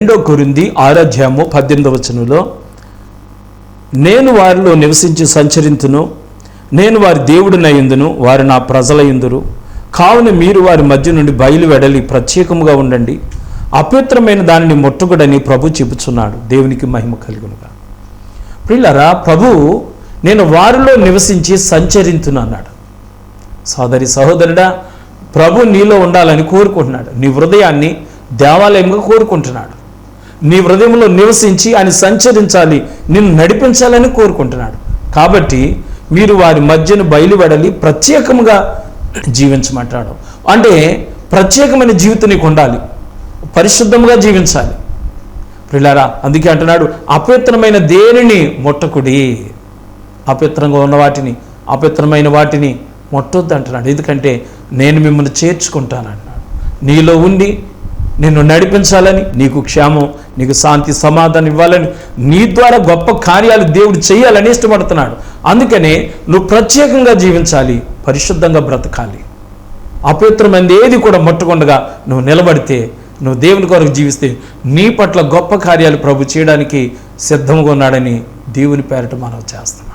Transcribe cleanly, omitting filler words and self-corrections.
2 కొరింథీ 6:18 నేను వారిలో నివసించి సంచరింతును, నేను వారి దేవుడినయుందును, వారు నా ప్రజలయుందురు. కావున మీరు వారి మధ్య నుండి బయలు వెడలి ప్రత్యేకముగా ఉండండి, అపవిత్రమైన దానిని ముట్టకుడని ప్రభు చెబుతున్నాడు. దేవునికి మహిమ కలుగునుగా. ప్రియులారా, ప్రభు నేను వారిలో నివసించి సంచరింతును అన్నాడు. సోదరి సహోదరుడా, ప్రభు నీలో ఉండాలని కోరుకుంటున్నాడు. నీ హృదయాన్ని దేవాలయంగా కోరుకుంటున్నాడు. నీ హృదయంలో నివసించి ఆయన సంచరించాలి, నిన్ను నడిపించాలని కోరుకుంటున్నాడు. కాబట్టి మీరు వారి మధ్యను బయలువెడలి ప్రత్యేకముగా జీవించమంటాడు. అంటే ప్రత్యేకమైన జీవితం నీకు ఉండాలి, పరిశుద్ధంగా జీవించాలి. ప్రియులారా, అందుకే అంటున్నాడు, అపవిత్రమైన దేనిని ముట్టకుడి. అపవిత్రంగా ఉన్న వాటిని, అపవిత్రమైన వాటిని ముట్టొద్దు అంటున్నాడు. ఎందుకంటే నేను మిమ్మల్ని చేర్చుకుంటాను అన్నాడు. నీలో ఉండి నిన్ను నడిపించాలని, నీకు క్షేమం, నీకు శాంతి, సమాధానం ఇవ్వాలని, నీ ద్వారా గొప్ప కార్యాలు దేవుడు చేయాలని ఇష్టపడుతున్నాడు. అందుకనే నువ్వు ప్రత్యేకంగా జీవించాలి, పరిశుద్ధంగా బ్రతకాలి. అపవిత్రమైనది ఏది కూడా ముట్టకుండా నువ్వు నిలబడితే, నువ్వు దేవుని కొరకు జీవిస్తే నీ పట్ల గొప్ప కార్యాలు ప్రభు చేయడానికి సిద్ధంగా ఉన్నాడని దేవుని పేరట మనం చేస్తాం.